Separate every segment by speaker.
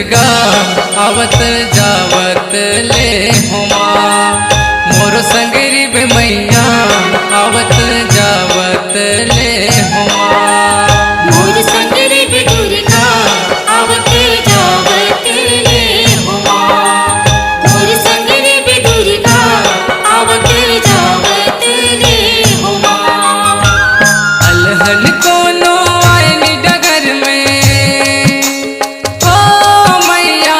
Speaker 1: दुर्गा आवत जावत ले हुमा। मोर संगरी बे मैया आवत जावत ले हुमा।
Speaker 2: मोर संगरी बे दुर्गा आवत जावत ले हुमा। मोर संगरी बे दुर्गा आवत जावत ले हुमा।
Speaker 1: अलहन कोनो आयनी डगर में हो मैया।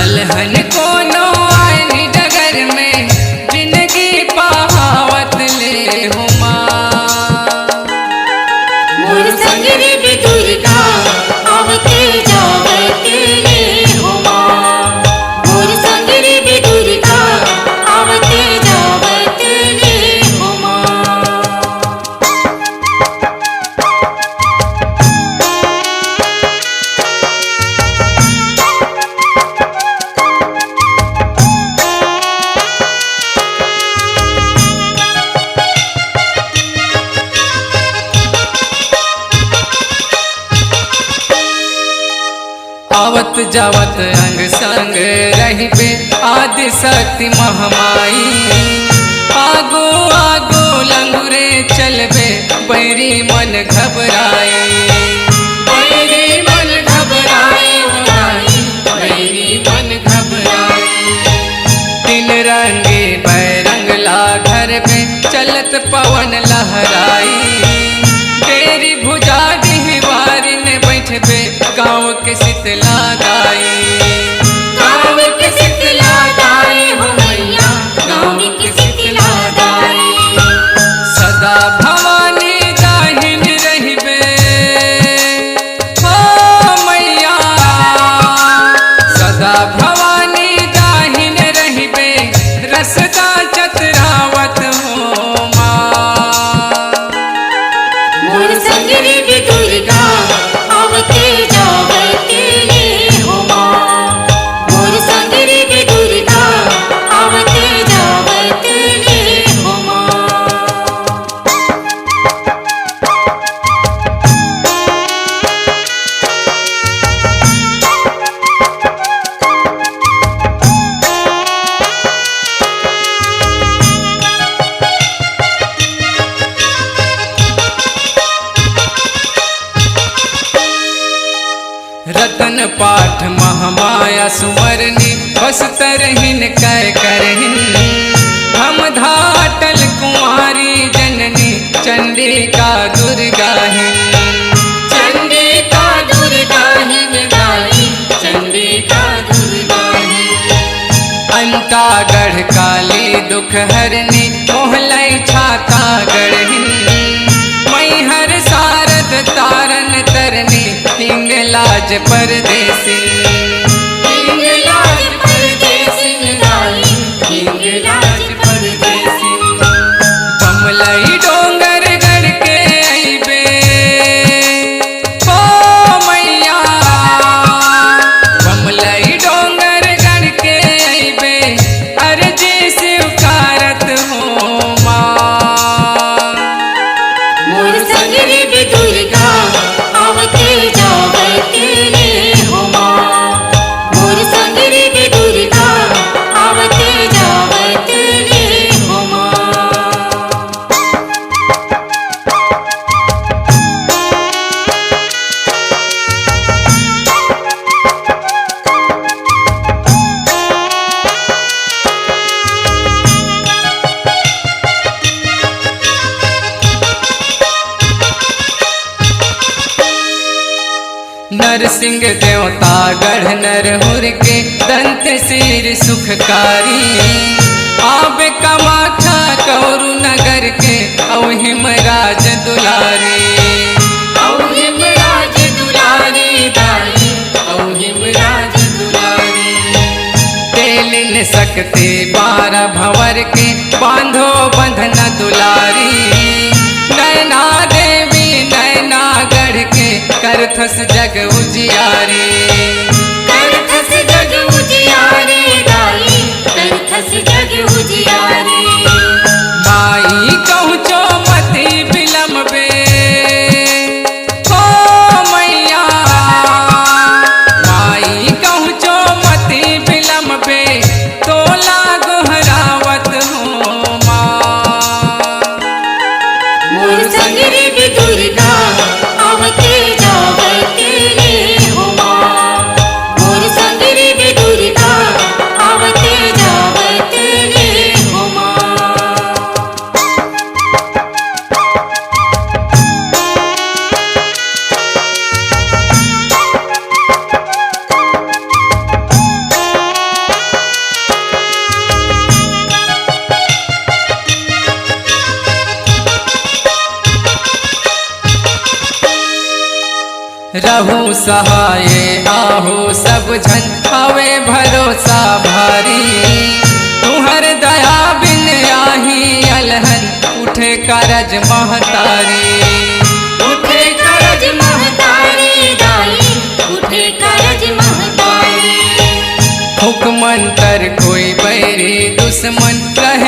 Speaker 1: अलहन कोनो आयनी डगर में जिंदगी पावत ले हुमा।
Speaker 2: मोर संगरी बे दुर्गा आवत जावत ले हुमा। मोर संगरी बे दुर्गा आवत जावत ले हुमा।
Speaker 1: आवत जावत अंग संग रहिबे आदि शक्ति महामाई। आगो आगो लंगुरे चलबे बैरी मन घबराए। बैरी मन घबराए होई, बैरी मन घबराए। तीन रंगे बैरंग ला घर में चलत पवन लहराई। तेरी भुजा डिहवारी ने बैठबे गाँव के शीतला गाई।
Speaker 2: गाँव के शीतला गाई हो मैया, गाँव के शीतला गाई।
Speaker 1: सदा भवानी दाहिन रहिबे हो मैया। सदा भवानी दाहिन रहिबे रसदा चतरावत हो माँ।
Speaker 2: मोर संगरी बे दुर्गा आवत जावत ले हुमा। मोर संगरी बे दुर्गा आवत जावत ले हुमा।
Speaker 1: रतन पाठ महामाया सुमरनी बस तरहिन कै करहिन। हम धाटल कुंवारी जननी चंडिका दुर्गाहिन।
Speaker 2: चंडिका दुर्गाहिन गाई, चंडिका दुर्गाहिन।
Speaker 1: अंता गढ़ काली दुख हरनी मोहलई छाता गढ़हिन। मैहर सारद तारन तरनी हिंगलाज परदेसी।
Speaker 2: हिंगलाज परदेसी गाई, हिंगलाज परदेसी।
Speaker 1: कमलई डोंगर गढ़ के अइबे हो मैया। कमलई डोंगर गढ़ के अइबे अर्जी स्वीकारत हो माँ।
Speaker 2: मोर संगरी बे दुर्गा आवत जावत ले हुमा। मोर संगरी बे दुर्गा आवत जावत ले हुमा।
Speaker 1: नरसिंह देवता गढ़ नरहुर के दंत सिर सुखकारी। आबे कामाख्या कौरु नगर के अवहिम राज दुलारी।
Speaker 2: औहिम राज दुलारी दाई, औहिम राज दुलारी।
Speaker 1: तेलिन सकते 12 भंवर के बांधो बंधन दुलारी। नैना देवी नैना गढ़ के करथस जग उजियारी।
Speaker 2: करथस जग उजियारी दाई, करथस जग उजियारी।
Speaker 1: माई कहूँ चो मती बिलम बे हो मैया। सहाय आहू सब झन हवे भरोसा भारी तुहर दया बिन आही अलहन उठे करज महतारी
Speaker 2: उठे करज महतारी दाई उठे करज महतारी
Speaker 1: हुक्मंतर कोई बैरी दुश्मन रह